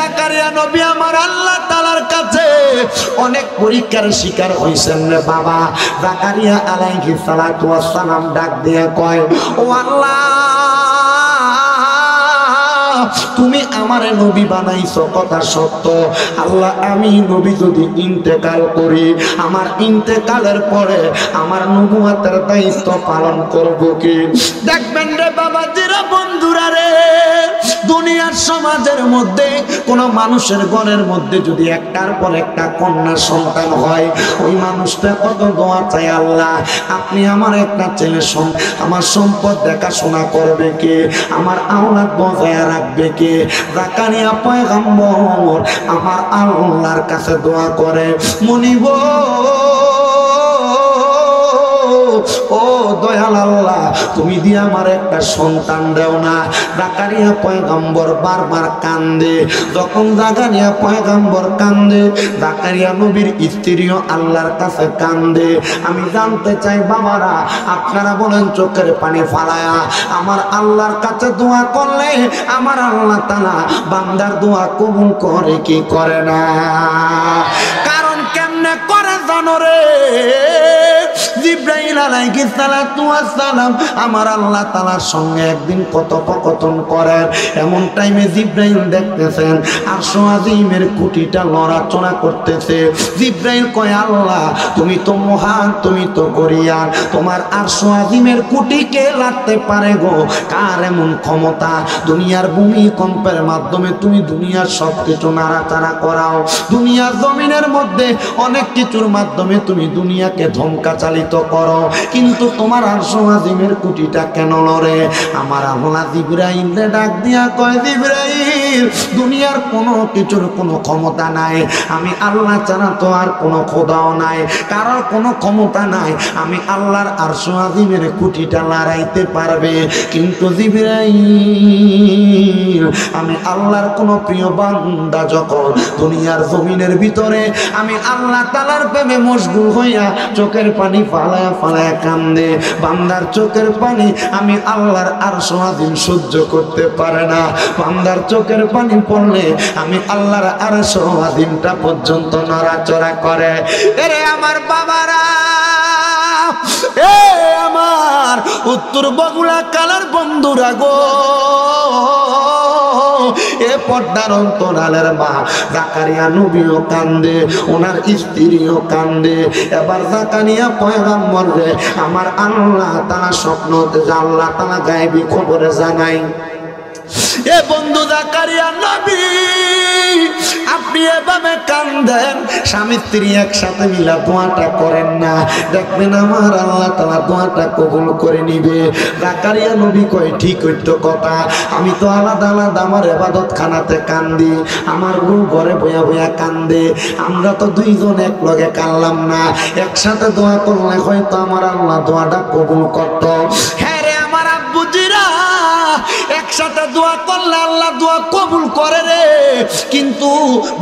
জাকারিয়া নবী আমার আল্লাহ তাআলার কাছে অনেক পরীক্ষার শিকার হইছেন রে বাবা। জাকারিয়া আলাইহিস সালাতু ওয়াস সালাম ডাক দিয়ে কয়, ও আল্লাহ, তুমি আমারে নবী বানাইছো কথা সত্য। আল্লাহ, আমি নবী যদি ইন্তেকাল করি, আমার ইন্তেকালের পরে আমার নবুয়তের দায়িত্ব পালন করব কি? দেখবেন রে বাবাজিরা, বন্ধুরা রে, দুনিয়ার সমাজের মধ্যে কোন মানুষের ঘরের মধ্যে যদি একটার পর একটা কন্যা সন্তান হয়, ওই মানুষটা কত দোয়া চায়, আল্লাহ আপনি আমার একটা ছেলে আমার সম্পদ দেখাশোনা করবে কে, আমার আওলাদ বজায় রাখবে কে? জাকারিয়া পয়গম্বর আমার আল্লাহর কাছে দোয়া করে, মুনিব ও দয়াল আল্লাহ, তুমি দিয়ে আমার একটা সন্তান দেও না। জাকারিয়া পয়গম্বর বারবার কান্দে। যখন জাকারিয়া পয়গম্বর কান্দে, জাকারিয়া নবীর স্ত্রীও আল্লাহর কাছে কান্দে। আমি জানতে চাই বাবারা, আপনারা বলেন চোখের পানি ফালায়া আমার আল্লাহর কাছে দোয়া করলে আমার আল্লাহ তাআলা বান্দার দোয়া কবুল করে কি করে না? কারণ কেমনে করে জানো রে? জিবরাইল আলাইহিস সালাতু ওয়াস সালাম আমার আল্লাহ তাআলার সঙ্গে একদিন কথোপকথন করেন। এমন টাইমে জিবরাইল দেখতেছেন আরশ আজিমের কুটিটা লড়াচড়া করতেছে। জিবরাইল কয়, আল্লাহ তুমি তো মহান, তুমি তো গরিয়ান, তোমার আরশ আজিমের কুটিকে লাড়তে পারে গো? কার এমন ক্ষমতা? দুনিয়ার ভূমিকম্পের মাধ্যমে তুমি দুনিয়ার সব কিছু নাড়াচাড়া করাও, দুনিয়ার জমিনের মধ্যে অনেক কিছুর মাধ্যমে তুমি দুনিয়াকে ধ্বংসা চালিত করো, কিন্তু তোমার আরশ আজিমের কুটিটা কেন লড়ে? আমার আল্লাহ জিবরাইল ডাক দিয়া কয়, জিবরাইল, দুনিয়ার কোনো কিছুর কোনো ক্ষমতা নাই, আমি আল্লাহ ছাড়া তো আর কোনো খোদাও নাই, কারোর কোনো ক্ষমতা নাই আমি আল্লাহর আরশ আজিমের কুটিটা লড়াইতে পারবে। কিন্তু জিবরাইল, আমি আল্লাহর কোনো প্রিয় বান্দা যখন দুনিয়ার জমিনের ভিতরে আমি আল্লাহ তাআলার প্রেমে মশগুল হইয়া চোখের পানি ফালায়া ফালায়া কান্দে, বান্দার চোখের পানি আমি আল্লাহর আরশ আজিম সহ্য করতে পারে না। বান্দার চোখের পানি পড়লে আমি আল্লাহর আরশ আজিমটা পর্যন্ত নড়াচড়া করে। এরে আমার বাবারা, এ আমার উত্তর বগুড়া কালার বন্ধুরা গো, এ পর্দার অন্তরালের মা জাকারিয়া নবীও কান্দে, ওনার স্ত্রীও কান্দে। এবার জাকারিয়া পয়গম্বর রে আমার আল্লাহ তাআলা স্বপ্নতে আল্লাহ তাআলা গায়েবী খবরে জানাই, এ বন্ধু জাকারিয়া নবী, আপনি এভাবে কান্দেন, স্বামী স্ত্রী একসাথে মিলা দোয়াটা করেন না, দেখবেন আমার আল্লাহ তাআলা দোয়াটা কবুল করে নিবে। জাকারিয়া নবী কয়, ঠিক হইতো কথা, আমি তো আলাদা আলাদা আমার ইবাদত খানাতে কান্দি, আমার বউ ঘরে বইয়া বইয়া কান্দে, আমরা তো দুইজন এক লগে কানলাম না, একসাথে দোয়া করলে হয়তো আমার আল্লাহ দোয়াটা কবুল করত। হ্যাঁ রে আমার আব্বুজিরা, একসাথে দোয়া করলে আল্লাহ দোয়া কবুল করে রে। কিন্তু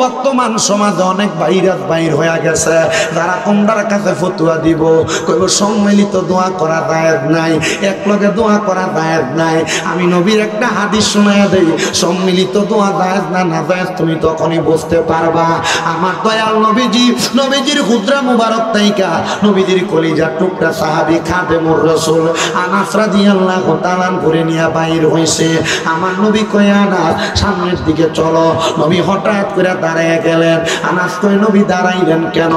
বর্তমান সমাজে অনেক ভাইরাস বাইর হয়ে গেছে, যারা কোনটার কাছে ফতুয়া দিব, কইব সম্মিলিত দোয়া করা জায়েজ নাই, একলগে দোয়া করা জায়েজ নাই। আমি নবীর একটা হাদিস শোনায়া দেই, সম্মিলিত দোয়া জায়েজ না না জায়েজ তুমি তখনই বুঝতে পারবা। আমার দয়াল নবীজি, নবীজির হুজরা মুবারক তাইকা নবীজির কলিজার টুকরা সাহাবী খাদেমুর রাসূল আনাস রাদিয়াল্লাহু তাআলা করে নিয়া বাইর হইছে। আমার নবী কয়, আনাস সামনের দিকে চলো। নবী হঠাৎ করে দাঁড়ায় গেলেন। আনাস কয়, নবী দাঁড়াইলেন কেন?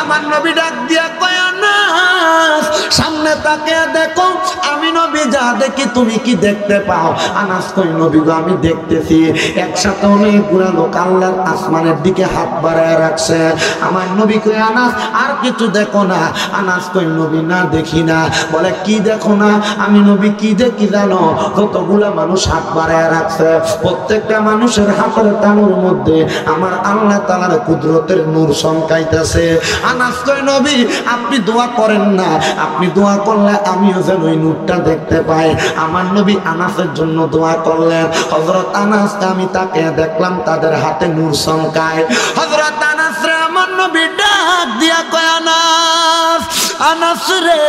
আমার নবী ডাক দিয়া কয়, আনাস সামনে তাকিয়ে দেখো, আমি নবী যা দেখি তুমি কি দেখতে পাও? আনাস কয়, নবী গো আমি দেখতেছি একসাথে অনেকগুলো লোক আল্লাহর আসমানের দিকে হাত বাড়ায় রাখছে। আমার নবী কয়, আনাস আর কিছু দেখো না? আনাস কয়, নবী না দেখি না। বলে কি দেখো না? আমি নবী কি দেখি জানো? যতগুলা মানুষ হাত বাড়ায় রাখছে, প্রত্যেকটা মানুষের হাতের তালুর মধ্যে আমার আল্লাহ তাআলার কুদরতের নূর চমকাইতেছে। আনাস কয়, নবী আপনি দোয়া করেন না, আপনি দোয়া করলে আমিও যেন ওই নূরটা দেখতে পাই। আমার নবী আনাসের জন্য দোয়া করলেন। হযরত আনাসকে আমি তাকে দেখলাম তাদের হাতে নূর চমকায়। হযরত আনাস রে আমার নবী ডাক দিয়া কয়, আনাস আনাস রে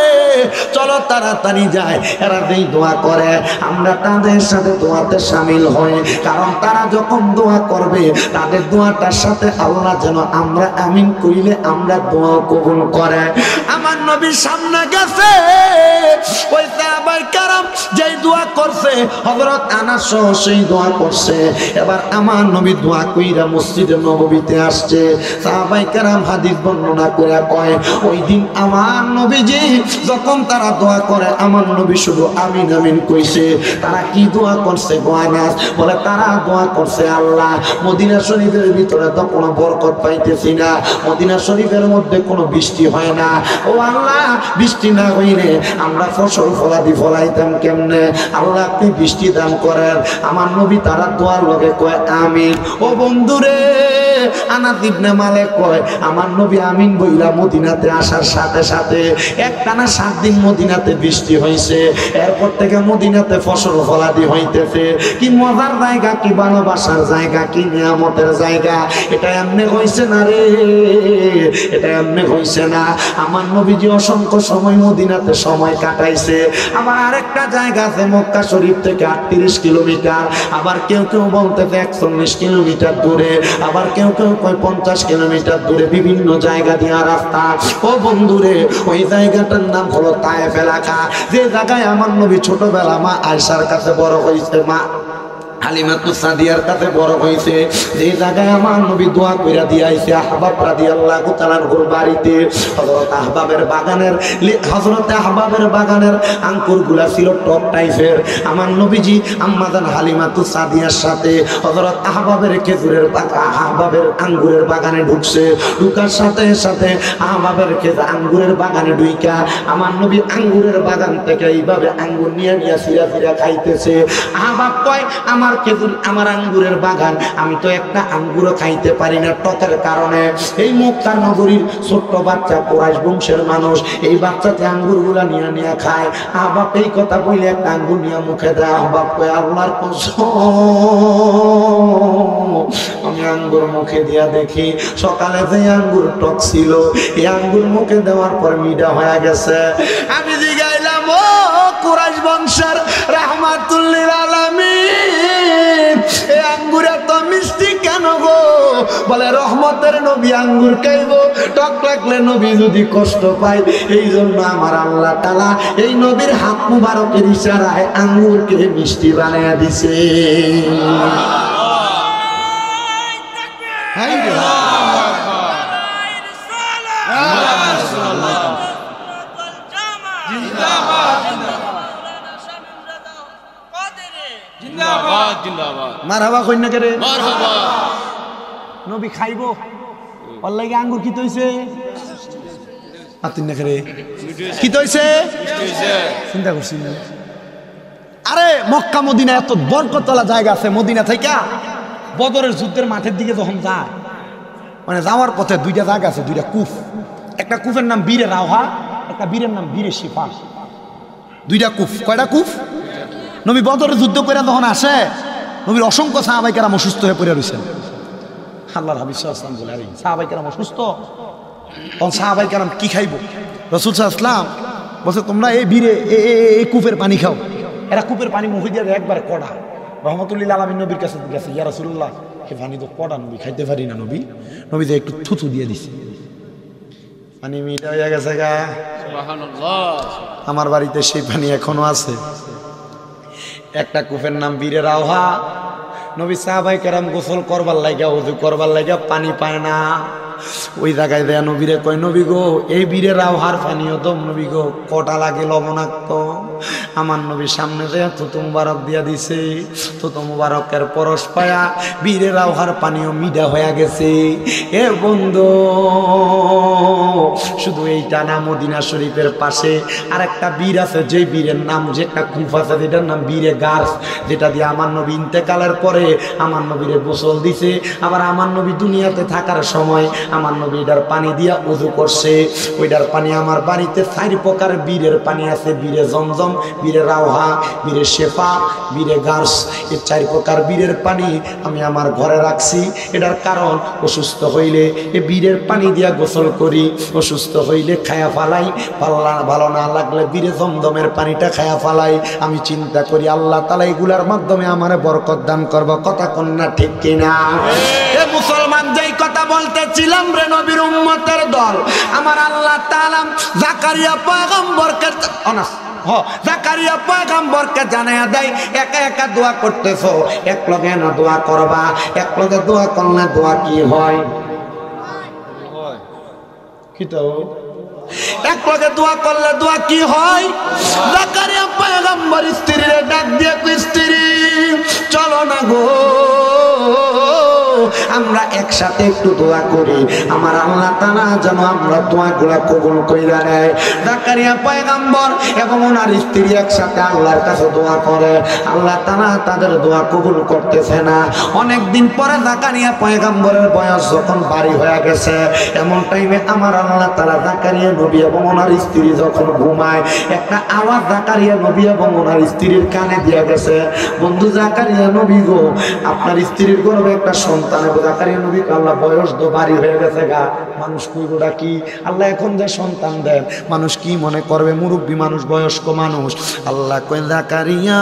চলো তাড়াতাড়ি যায়। এরা যেই দোয়া করে আমরা তাদের সাথে দোয়াতে শামিল হই, কারণ তারা যখন দোয়া করবে তাদের দোয়াটার সাথে আল্লাহ যেন আমরা আমিন কইলে আমরা দোয়া কবুল করে। আমার নবীর সামনে গেছে ওই সাহাবায়ে কেরাম যেই দোয়া করছে, হযরত আনাস সহ সেই দোয়া করছে। এবার আমার নবী দোয়া কইরা মসজিদে নববীতে আসছে। সাহাবায়ে কেরাম হাদিস বর্ণনা করে কয় ওই দিন আমার নবীজি যখন তারা দোয়া করে আমার নবী শুধু আমিন আমিন কইছে। তারা কি দোয়া করছে গো আনাস? বলে তারা দোয়া করছে আল্লাহ মদিনা শরীফের ভিতরে তো কোনো বরকত পাইতেছি না, মদিনা শরীফের মধ্যে কোনো বৃষ্টি হয় না, ও আল্লাহ বৃষ্টি না হইলে আমরা ফসল ফলাদি ফলাইতাম কেমনে? আল্লাহ আপনি বৃষ্টি দান করেন। আমার নবী তারা দোয়ার লগে কয় আমিন। ও বন্ধুরে আনাস ইবনে মালিক কয় আমার নবী আমিন বইলা মদিনাতে আসার সাথে সাথে একটানা 7 দিন মদিনাতে বৃষ্টি হয়েছে। এরপর থেকে মদিনাতে ফসল ফলাদি হইতেছে। কি মজার জায়গা, কি ভালোবাসার জায়গা, কি নিয়ামতের জায়গা। এটা এমনি হইছে না রে, এটা এমনি হইছে না। আমার নবীজি অসংখ্য সময় মদিনাতে সময় কাটাইছে। আবার আরেকটা জায়গা আছে মক্কা শরীফ থেকে 38 কিলোমিটার, আবার কেউ কেউ বলতেছে 41 কিলোমিটার দূরে, আবার কেউ কেউ কয় 50 কিলোমিটার দূরে, বিভিন্ন জায়গা দিয়া রাস্তা। ও বন্ধুরে ওই জায়গাটার নাম হলো তায়েফ এলাকা, যে জায়গায় আমার নবী ছোটবেলা মা আয়েশার কাছে বড় হয়েছে, মা হালিমাতুস সাদিয়ার কাছে বড় হয়েছে। এই জায়গায় আমার নবী দোয়া কইরা দিয়াইছে আহবাব রাদিয়াল্লাহু তাআলার বাড়িতে। হযরত আহবাবের বাগানের আঙ্কুরগুলা ছিল টক টাইপের। আমার নবীজি আম্মাজান হালিমাতুস সাদিয়ার সাথে হযরত আহবাবের খেজুরের আহবাবের আঙ্গুরের বাগানে ঢুকছে। ঢুকার সাথে সাথে আহবাবের আঙ্গুরের বাগানে ঢুইকা আমার নবী আঙ্গুরের বাগান থেকে এইভাবে আঙ্গুর নিয়ে সিরা সিরা খাইতেছে। আহবাব কয় আমার খেজুর, আমার আঙ্গুরের বাগান, আমি তো একটা আঙ্গুরও খাইতে পারি না টকের কারণে। এই মক্কা নগরীর ছোট্ট বাচ্চা কুরাইশ বংশের মানুষ এই বাচ্চাতে আঙ্গুরগুলা নিয়ে নিয়ে খায়। আহবাব এই কথা বলে একটা আঙ্গুর নিয়ে মুখে দেয়। আহবাব কয় আল্লাহর কসম আমি আঙ্গুর মুখে দিয়া দেখি সকালে যে আঙ্গুর টক ছিল এই আঙ্গুর মুখে দেওয়ার পর মিঠা হয়ে গেছে। আমি জিগাইলাম ও কুরাইশ বংশের রাহমাতুল লিল আলামিন, এই আঙ্গুর এত মিষ্টি কেন গো? বলে রহমতের নবী আঙ্গুর খাইব, টক লাগলে নবী যদি কষ্ট পায় এই জন্য আমার আল্লাহ তাআলা এই নবীর হাত মুবারকের ইশারায় আঙ্গুরকে মিষ্টি বানায়া দিছে। মারহাবা কই না করে মারহাবা। নবী খাইব ওর লাগি আঙ্গুর কি তৈছে আতিন না করে কি তৈছে চিন্তা করছি। আরে মক্কা মদিনা এত বরকতওয়ালা জায়গা আছে। মদিনা থেকে বদরের যুদ্ধের মাঠের দিকে যখন যায় মানে যাওয়ার পথে দুইটা জায়গা আছে, দুইটা কূপ। একটা কূপের নাম বীরে রাওহা, একটা বীরের নাম বীরে শিফা। দুইটা কূপ। কয়টা কূপ? নবী বদরের যুদ্ধ করে যখন আসে নবীর অসংখ্য সাহাবায়ে কেরাম অসুস্থ হয়ে পড়ে রয়েছেন। আল্লাহর হাবিব সাল্লাল্লাহু আলাইহি ওয়াসাল্লাম বলে আরে সাহাবায়ে কেরাম অসুস্থ, তখন সাহাবায়ে কেরাম কি খাইব? রাসূল সাল্লাল্লাহু আলাইহি ওয়াসাল্লাম বলছে তোমরা এই বীরে এই কূপের পানি খাও। এরা কূপের পানি মুখে দিয়ে একবার কড়া। রহমতুল লিল আলামিন নবীর কাছে গেছে, ইয়া রাসূলুল্লাহ এই পানি তো কড়া, নবী খাইতে পারি না। নবী যে একটু থুথু দিয়ে দিছে, পানি মিঠা হয়ে গেছে গা। সুবহানাল্লাহ। আমার বাড়িতে সেই পানি এখনো আছে। একটা কূপের নাম বীরে রাওহা। নবী সাহাবায়ে কেরাম গোসল করবার লাগা, ওযু করবার লাগা পানি পায় না। ওই জায়গায় দেয়া নবীরে কয় নবী গো এই বীরে রাওহার পানিও তো নবী গো কটা লাগে লবণাক্ত। আমার নবীর সামনে যে থুতু মুবারক দিয়া দিছে, থুতু মুবারকের পরশ পায়া বীরে রাওহার পানিও মিঠা হয়ে গেছে। এ বন্ধু শুধু এইটা না, মদিনা শরীফের পাশে আর একটা বীর আছে, যে বীরের নাম, যে একটা কূপ আছে যেটার নাম বীরে গার্স, যেটা দিয়ে আমার নবী ইন্তেকালের পরে আমার নবীরে গোসল দিছে। আবার আমার নবী দুনিয়াতে থাকার সময় আমার নবী এটার পানি দিয়া উযু করছে। ওইটার পানি আমার বাড়িতে 4 প্রকার বীরের পানি আছে, বীরে জমজম, বীরে রাওহা, বীরে শেফা, বীরে গার্স। এই 4 প্রকার বীরের পানি আমি আমার ঘরে রাখছি। এটার কারণ অসুস্থ হইলে এই বীরের পানি দিয়া গোসল করি, অসুস্থ হইলে খায়া ফালাই, ভালো না লাগলে বীরে জমজমের পানিটা খায়া ফালাই। আমি চিন্তা করি আল্লাহ তাআলা এগুলার মাধ্যমে আমার বরকত দান করব। কথা কন্যা ঠিক কিনা? এ মুসলমান, যেই কথা বলতেছিলাম রে নবীর উম্মতের দল, আমার আল্লাহ তাআলা জাকারিয়া পয়গম্বরকে জাকারিয়া পয়গম্বরকে জানায়া দেয়, একা একা দোয়া করতেছো, এক লগে না দোয়া করবা। এক লগে দোয়া করলে দোয়া কি হয়? কি তো এক লগে দোয়া করলে দোয়া কি হয়? জাকারিয়া পয়গম্বর স্ত্রীরে ডাক দিয়ে কই, স্ত্রী চলো না গো, আমরা একসাথে একটু দোয়া করি, আমার আল্লাহ তাআলা যেন আমরা দোয়াগুলা কবুল কইরা নেয়। জাকারিয়া পয়গম্বর এবং ওনার স্ত্রী একসাথে আল্লাহর কাছে দোয়া করে, আল্লাহ তাআলা তাদের দোয়া কবুল করতেছে না। অনেক দিন পরে জাকারিয়া পয়গম্বরের বয়স যখন বাড়ি হয়ে গেছে, এমন টাইমে আমার আল্লাহ তাআলা জাকারিয়া নবী এবং ওনার স্ত্রী যখন ঘুমায়, একটা আওয়াজ জাকারিয়া নবী এবং ওনার স্ত্রীর কানে দিয়ে গেছে, বন্ধু জাকারিয়া নবী গো, আপনার স্ত্রীর গর্ভে একটা সন্তান। জাকারিয়া নবী আল্লাহ বয়স তো বাড়ি হয়ে গেছে গা, মানুষ কইবটা কি, আল্লাহ এখন যে সন্তান দেন মানুষ কি মনে করবে, মুরব্বী মানুষ, বয়স্ক মানুষ। আল্লাহ কই, জাকারিয়া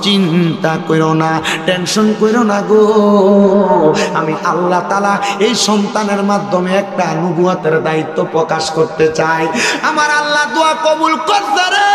চিন্তা কইরো না, টেনশন কইরো না গো, আমি আল্লাহ তাআলা এই সন্তানের মাধ্যমে একটা নবুয়তের দায়িত্ব প্রকাশ করতে চাই। আমার আল্লাহ দোয়া কবুল করতে রে।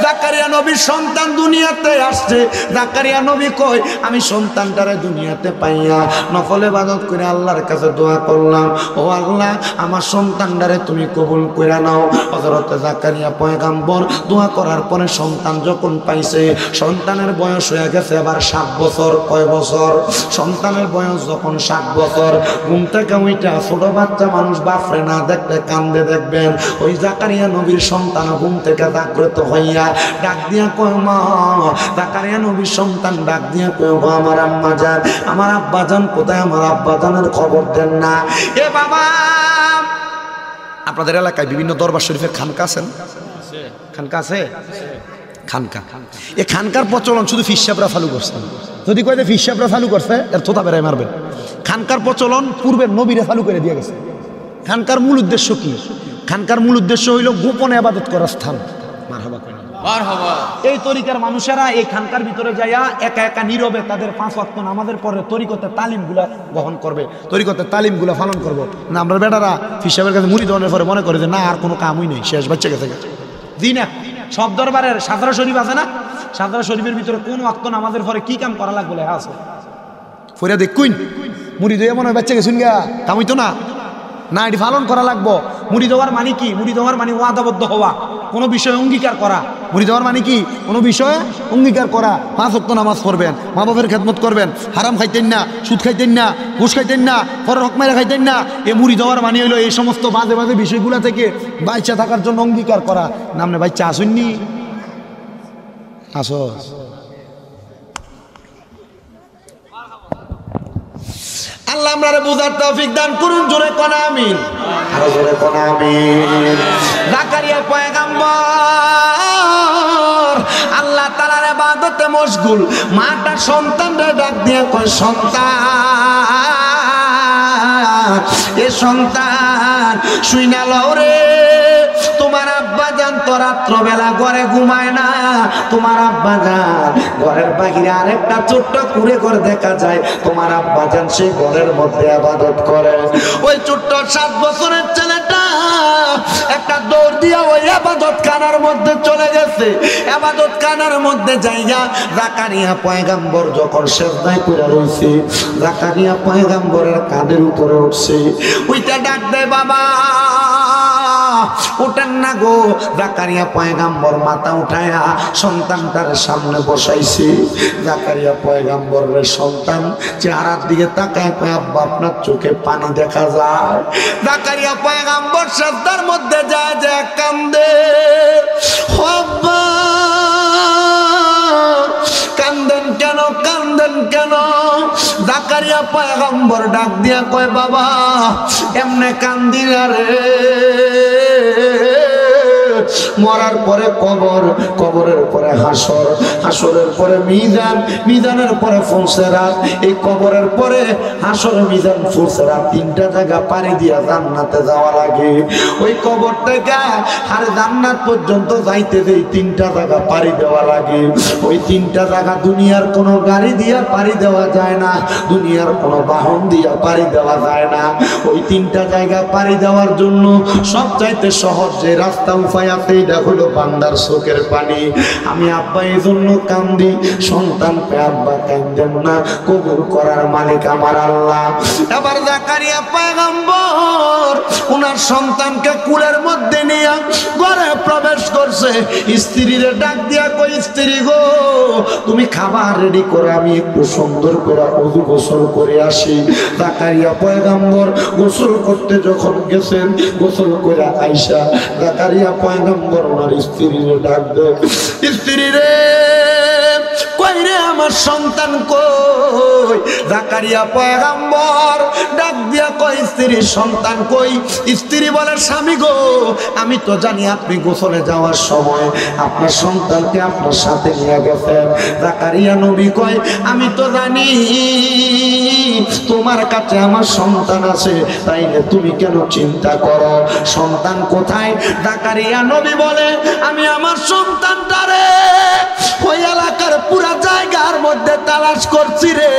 জাকারিয়া নবীর সন্তান দুনিয়াতে আসছে। জাকারিয়া নবী কই, আমি সন্তানটারে দুনিয়াতে পাইয়া নফল ইবাদত করে আল্লাহর কাছে দোয়া করলাম, ও আল্লাহ আমার সন্তানটারে তুমি কবুল করে নাও। হযরত জাকারিয়া পয়গম্বর দোয়া করার পরে সন্তান যখন পাইছে, সন্তানের বয়স হয়ে গেছে আবার 7 বছর। কয় বছর? সন্তানের বয়স যখন 7 বছর, ঘুম থেকে উইটা ছোট বাচ্চা মানুষ বাপরে না দেখলে কান্দে, দেখবেন ওই জাকারিয়া নবীর সন্তান ঘুম থেকে জাগ্রত হইয়া ডাক দিয়া কয়, মা। জাকারিয়া নবীর সন্তান ডাক দিয়া কয়, আমার আম্মা জান, আমার আব্বা জান কোথায়? আমার আব্বা জানের খবর দেন না। এ বাবা, আপনাদের এলাকায় বিভিন্ন দরবার শরীফের খানকা আছেন? খানকা আছে? খানকা, এই খানকার প্রচলন শুধু ফিসাবরা চালু করছে। যদি কয় যে ফিসাবরা চালু করছে, এর থোতা বেড়ায় মারবে। খানকার প্রচলন পূর্বের নবীরা চালু করে দিয়ে গেছে। খানকার মূল উদ্দেশ্য কি? খানকার মূল উদ্দেশ্য হইল গোপনে ইবাদত করার স্থান। মারহাবা কই না? মারহাবা। এই তরিকার মানুষেরা এই খানকার ভিতরে যাইয়া একা একা নীরবে তাদের 5 ওয়াক্ত নামাজের পরে তরিকতের তালিমগুলা গ্রহণ করবে, তরিকতের তালিমগুলা পালন করবো না। আমরা বেটারা ফিসাবের কাছে মুড়ি দেওয়ানোর পরে মনে করে যে না, আর কোনো কামই নেই, শেষ বাচ্চা গেছে জি না। সব দরবারের সাদরা শরীফ আছে না, সাদরা শরীফের ভিতরে কোন ওয়াক্ত নামাজের পরে কি কাম করা লাগবে লেখা আছে। ফইরা দেখুন মুড়ি দিয়ে মনে হয় বাচ্চা গেছুন গা, কামইতো না না, এটি পালন করা লাগবো। মুড়ি দেওয়ার মানে কি? মুড়ি দেওয়ার মানে ওয়াদাবদ্ধ হওয়া, কোনো বিষয়ে অঙ্গীকার করা। মুড়ি দেওয়ার মানে কি? কোনো বিষয়ে অঙ্গীকার করা। 5 ওয়াক্ত নামাজ পড়বেন, মা বাবার খেদমত করবেন, হারাম খাইতেন না, সুদ খাইতেন না, ঘুষ খাইতেন না, পরের হক মাইরা খাইতেন না। এ মুড়ি দেওয়ার মানে হইলো এই সমস্ত বাজে বাজে বিষয়গুলো থেকে বাচ্চা থাকার জন্য অঙ্গীকার করা। নামনে বাচ্চা আসুননি? আসো। আল্লাহ আমরারে বুঝার তৌফিক দান করুন। জোরে কোন আমিন, আরো জোরে কোন আমিন। জাকারিয়া পয়গম্বর আল্লাহ তাআলার ইবাদতে মশগুল। মাটা সন্তানরে ডাক দিয়ে কয়, সন্তান, এ সন্তান শুইনা লও রে, তোমার আব্বা জান তো রাত্রবেলা ঘরে ঘুমায় না। তোমার আব্বা জান ঘরের বাহিরে আরেকটা ছোট্ট কুঁড়ে ঘর দেখা যায়, তোমার আব্বা জান সেই ঘরের মধ্যে ইবাদত করে। ওই ছোট্ট 7 বছরের ছেলেটা একটা দৌড় দিয়া ওই ইবাদত খানার মধ্যে চলে গেছে। ইবাদত খানার মধ্যে যাইয়া জাকারিয়া পয়গম্বর যখন সিজদায় পড়ে রইছে, জাকারিয়া পয়গম্বরের কাঁধের উপরে উঠছে, ওইটা ডাক দেয়, বাবা উঠেন না গো। জাকারিয়া পয়গম্বর মাথা উঠায়া সন্তানটার সামনে বসাইছে। জাকারিয়া পয়গম্বরের সন্তান চেহারার দিকে তাকায়, কয়, আব্বা আপনার চোখে পানি দেখা যায়। জাকারিয়া পয়গম্বর সিজদার মধ্যে যায় যে কান্দে, আব্বা কান্দেন কেন, কান্দেন কেন? জাকারিয়া পয়গম্বর ডাক দিয়া কয় বাবা এমনে কান্দি না রে, মরার পরে কবর, কবরের পরে হাসর, হাসরের পরে মিজান, মিজানের পরে ফুলসেরাত, এই কবরের পরে হাসর, মিজান, ফুলসেরাত তিনটা জায়গা পাড়ি দিয়া জান্নাতে যাওয়া লাগে। ওই কবর থেকে আর জান্নাত পর্যন্ত যাইতে যেই তিনটা জায়গা পাড়ি দেওয়া লাগে। ওই তিনটা জায়গা দুনিয়ার কোনো গাড়ি দিয়া পাড়ি দেওয়া যায় না, দুনিয়ার কোনো বাহন দিয়া পাড়ি দেওয়া যায় না। ওই তিনটা জায়গা পাড়ি দেওয়ার জন্য সবচাইতে সহজ যে রাস্তা উপায় আছে এটা হলো বান্দার চোখের পানি। আমি আব্বা এই জন্য কান্দি, সন্তান পেয়ে আব্বা কান্দেন না, কবুল করার মালিক আমার আল্লাহ। এবার জাকারিয়া পয়গম্বর ওনার সন্তানকে কুলের মধ্যে নিয়ে ঘরে প্রবেশ করছে। স্ত্রীর ডাক দিয়া কই স্ত্রী গো তুমি খাবার রেডি করে আমি একটু সুন্দর করে ওযু গোসল করে আসি। জাকারিয়া পয়গম্বর গোসল করতে যখন গেছেন, গোসল করে আইসা জাকারিয়া পয়গম্বর ওনার স্ত্রীর ডাক দেয়, স্ত্রী রে কই রে আমার সন্তান কই? জাকারিয়া পয়গম্বর ডাক দিয়া কই স্ত্রীর সন্তান কই? স্ত্রী বলে স্বামী গো আমি তো জানি আপনি গোসলে যাওয়ার সময় আপনার সন্তানকে আপনার সাথে নিয়ে গেছেন। জাকারিয়া নবী কয় আমি তো জানি তোমার কাছে আমার সন্তান আছে, তাইলে তুমি কেন চিন্তা করো? সন্তান কোথায়? জাকারিয়া নবী বলে আমি আমার সন্তানটারে ওই এলাকার পুরা জায়গার মধ্যে তালাশ করছি রে,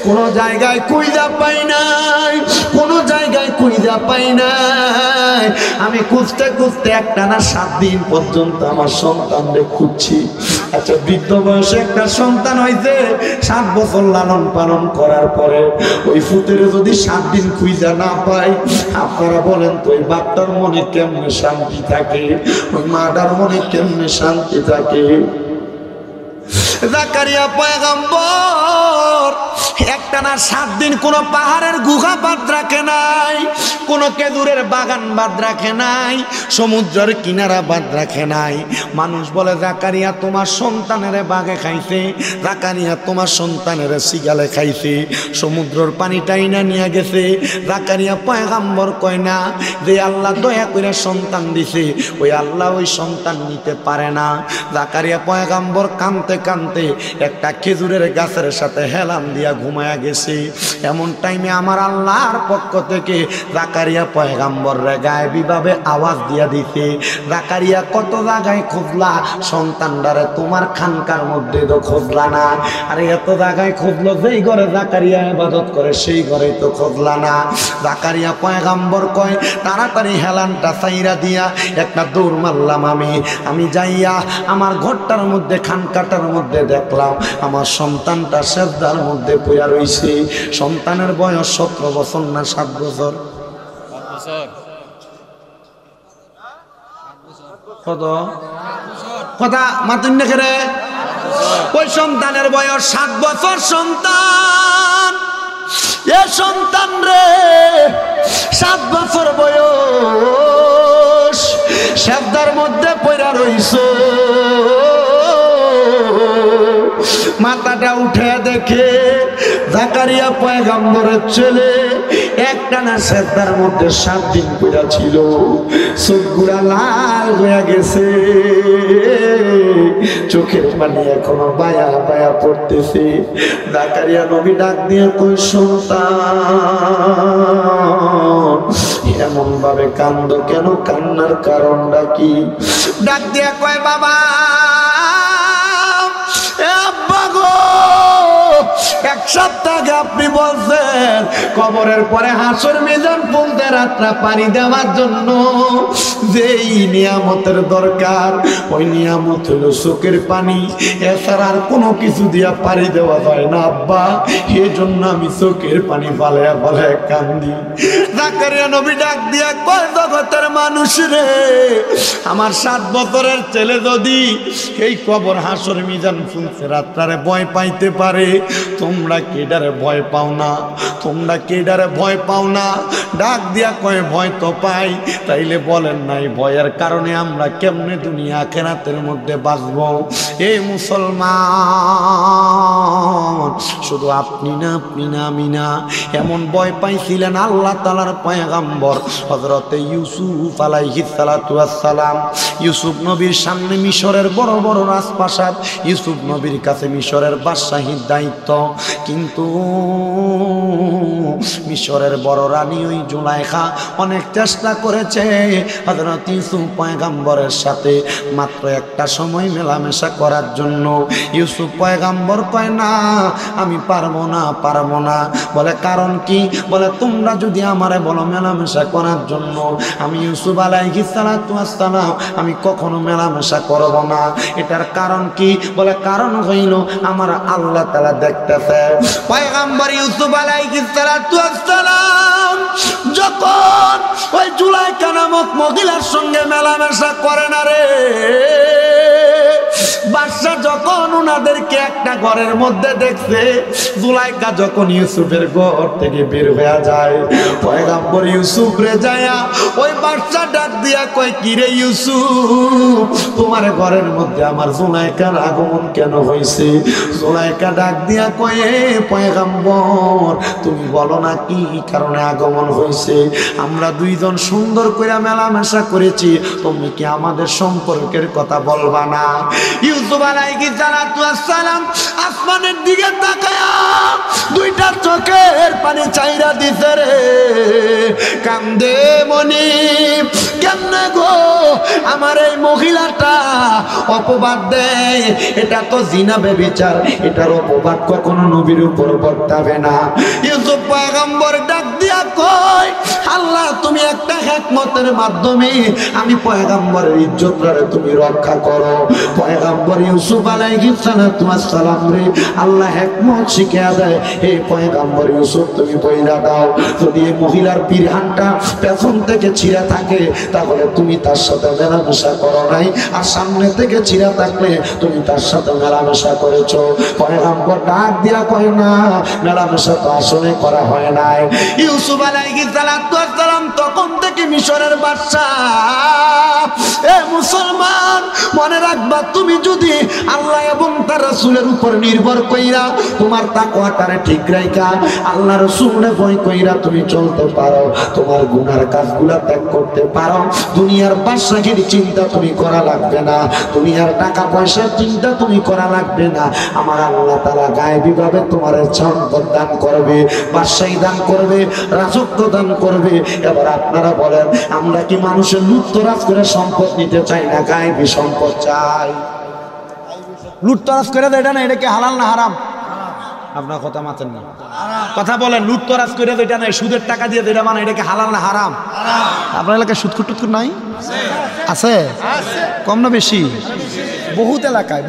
কোন জায়গায় খুঁজা পাই নাই, কোন জায়গায় খুঁজা পাই নাই। আমি খুঁজতে খুঁজতে একটানা 7 দিন পর্যন্ত আমার সন্তানরে খুঁজছি। আচ্ছা বৃদ্ধ বয়সে একটা সন্তান হইছে, 7 বছর লালন পালন করার পরে ওই ফুতের যদি 7 দিন খুঁজা না পাই, আপনারা বলেন তো ওই বাপটার মনে কেমনে শান্তি থাকে, ওই মাটার মনে কেমনে শান্তি থাকে? জাকারিয়া পয়গম্বর একটানা 7 দিন কোন পাহাড়ের গুহা বাদ রাখে নাই, কোন খেজুরের বাগান বাদ রাখে নাই, সমুদ্রের কিনারা বাদ রাখে নাই। মানুষ বলে জাকারিয়া তোমার সন্তানের বাঘে খাইছে, জাকারিয়া তোমার সন্তানের সিগালে খাইছে, সমুদ্রের পানিটাই না নিয়ে গেছে। জাকারিয়া পয়গম্বর কয় না যে আল্লাহ দয়া করে সন্তান দিছে ওই আল্লাহ ওই সন্তান নিতে পারে না। জাকারিয়া পয়গম্বর কাঁদতে কাঁদতে একটা খেজুরের গাছের সাথে হেলান দিয়া ঘুমায়া গেছে। এমন টাইমে আমার আল্লাহর পক্ষ থেকে জাকারিয়া পয়গম্বর রে গায়েবী ভাবে আওয়াজ দিয়া দিতে, জাকারিয়া কত জায়গায় খুঁজলা সন্তানটারে, তোমার খানকার মধ্যে তো খুঁজলা না, আরে এত জায়গায় খুঁজলো যেই ঘরে জাকারিয়া ইবাদত করে সেই ঘরে তো খুঁজলা না। জাকারিয়া পয়গম্বর কয় তাড়াতাড়ি হেলানটা ছাইরা দিয়া একটা দৌড় মারলাম আমি যাইয়া আমার ঘরটার মধ্যে খানকাটার মধ্যে দেখলাম আমার সন্তানটা সেজদার মধ্যে পড়ে রইছে। সন্তানের বয়স 17 বছর না 7 বছর? কত কথা মাতুন দেখে রে? ওই সন্তানের বয়স 7 বছর। সন্তান এ সন্তান রে 7 বছর বয়স সেজদার মধ্যে পড়ে রইছে। মাথাটা উঠে দেখে জাকারিয়া পয়গম্বরের ছেলে একটানা সেজদার মধ্যে 7 দিন পড়া ছিল, চোখগুলা লাল হয়ে গেছে, চোখের পানি এখনো বায়া বায়া পড়তেছে। জাকারিয়া নবী ডাক দিয়ে কই সন্তান এমন ভাবে কান্দো কেন? কান্নার কারণটা কি? ডাক দিয়ে কয় বাবা এক সপ্তাহ আগে আপনি বলছেন কবরের পরে হাসর মিজান পুলতে রাত্রা পানি দেওয়ার জন্য যেই নিয়ামতের দরকার ওই নিয়ামত হলো চোখের পানি, এছাড়া আর কোনো কিছু দিয়া পানি দেওয়া যায় না আব্বা, এই জন্য আমি চোখের পানি ফালাইয়া ফালাইয়া কান্দি। জাকারিয়া নবী ডাক দিয়া কয় জগতের মানুষ রে, আমার 7 বছরের ছেলে যদি এই কবর হাসর মিজান পুলতে রাত্রারে ভয় পাইতে পারে, তোমরা কি এটারে ভয় পাও না? তোমরা কি এটারে ভয় পাও না? ডাক দিয়া কয় ভয় তো পাই। তাইলে বলেন নাই ভয়ের কারণে আমরা কেমনে দুনিয়া আখিরাতের মধ্যে বাঁচব? এই মুসলমান, শুধু আপনি না আমি না, এমন ভয় পাইছিলেন আল্লাহ তাআলার পয়গম্বর হযরতে ইউসুফ আলাইহিস সালাতু ওয়াস সালাম। ইউসুফ নবীর সামনে মিশরের বড় বড় রাজপ্রাসাদ, ইউসুফ নবীর কাছে মিশরের বাদশাহীর দায়িত্ব। কিন্তু মিশরের বড় রানী ওই জুলাইখা অনেক চেষ্টা করেছে হযরত ইউসুফ পয়গম্বরের সাথে মাত্র একটা সময় মেলামেশা করার জন্য। ইউসুফ পয়গম্বর কয় না, আমি পারবো না। বলে কারণ কি? বলে তোমরা যদি আমারে বলো মেলামেশা করার জন্য, আমি ইউসুফ আলাইহিস সালাতু ওয়াস সালাম আমি কখনো মেলামেশা করব না। এটার কারণ কি? বলে কারণ হইল আমার আল্লাহ তাআলা দেখতেছে। পয়গম্বর ইউসুফ আলাইহিস সালাতু ওয়াস সালাম যখন ওই জুলাইখা নামক মহিলার সঙ্গে মেলামেশা করে না রে, বাদশা যখন উনাদেরকে একটা ঘরের মধ্যে দেখছে, জুলাইখা যখন ইউসুফের ঘর থেকে বের হয়ে যায়, পয়গম্বর ইউসুফ রে যায়া ওই বাদশা ডাক দিয়া কয়, কি রে ইউসুফ, তোমার ঘরের মধ্যে আমার জুলাইখার আগমন কেন হয়েছে? জুলাইখা ডাক দিয়া কয়, পয়গম্বর তুমি বলো না কি কারণে আগমন হয়েছে? আমরা দুইজন সুন্দর করে মেলামেশা করেছি, তুমি কি আমাদের সম্পর্কের কথা বলবা না? ইউসুফ আলাইহিস সালাতু ওয়াস সালাম আসমানের দিকে তাকায়া দুইটা চোখের পানি চাইরা দিছে রে, কান্দে মনি, কেমনে গো আমার এই মহিলাটা অপবাদ দেয়, এটা তো জিনা ব্যভিচার, এটার অপবাদ কখনো নবীর উপর বর্তাবে না। ইউসুফ পয়গম্বর ডাক দিয়া কয়, আল্লাহ তুমি একটা হিকমতের মাধ্যমে আমি পয়গম্বরের ইজ্জতটারে তুমি রক্ষা করো। পয়গম্বর ইউসুফ আলাইহিস সালাতু ওয়াস সালাম রে আল্লাহ হিকমত শিখিয়ে দেয়, এই পয়গম্বর ইউসুফ তুমি বইলা দাও, যদি এই মহিলার পিরহানটা পেছন থেকে ছিঁড়া থাকে তাহলে তুমি তার সাথে মেলামেশা করো নাই, আর সামনে থেকে ছিঁড়া থাকলে তুমি তার সাথে মেলামেশা করেছো। পয়গম্বর ডাক দিয়া কয় না, মেলামেশা তো আসলে করা হয় নাই। ইউসুফ আলাইহিস সালাতু ওয়াস সালাম তখন থেকে মিশরের বাদশা। এ মুসলমান, মনে রাখবা তুমি যদি আল্লাহ এবং তার রাসূলের উপর নির্ভর কইরা তোমার তাকওয়াটারে ঠিক রাইখা আল্লাহ রাসূলের ভয় কইরা তুমি চলতে পারো, তোমার গুনার কাজগুলা ত্যাগ করতে পারো, দুনিয়ার বাদশাহীর চিন্তা তুমি করা লাগবে না, দুনিয়ার টাকা পয়সার চিন্তা তুমি করা লাগবে না। আমার আল্লাহ তাআলা গায়েবী ভাবে তোমার সম্পদ দান করবে, বাদশাহী দান করবে, রাজত্ব দান করবে। এবার আপনারা বলেন, আমরা কি মানুষের লুটতরাজ করে সম্পদ নিতে চাই না গায়েবী সম্পদ চাই? লুটতরাজ করে দেয় এটা না, এটা কি হালাল না হারাম? আপনার কথা মাতেন না, কথা বলেন। লুটতরাজ করে দেয় এটা না, সুদের টাকা দিয়ে দেয় মানে এটা কি হালাল না হারাম? আপনার এলাকায় সুদকুর টুৎকুর নাই? আছে? কম না বেশি? বহুত এলাকায়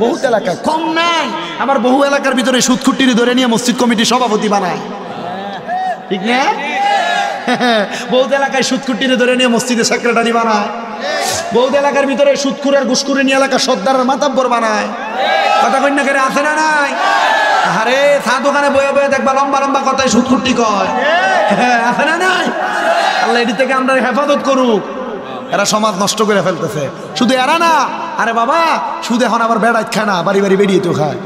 কম নাই। আমার বহু এলাকার ভিতরে সুদকুটির ধরে নিয়ে মসজিদ কমিটি সভাপতি বানায়, ঠিক না? বহুত এলাকায় সুদকুটিরে ধরে নিয়ে মসজিদে সেক্রেটারি বানায়, বহুত এলাকার ভিতরে সুদকুর আর ঘুষকুরে নিয়ে এলাকার সর্দারের মাতাব্বর বানায়। কথা কন্যা করে আছে না নাই? আরে চা দোকানে বয়ে বয়ে দেখবা লম্বা লম্বা কথায় সুদকুটি কয়, আছে না নাই? আল্লাহ এটি থেকে আমরা হেফাজত করুক। এরা সমাজ নষ্ট করে ফেলতেছে। শুধু এরা না, আরে বাবা সুদ এখন আবার বেড়াই খায় না, বাড়ি বাড়ি বেরিয়ে তো খায়।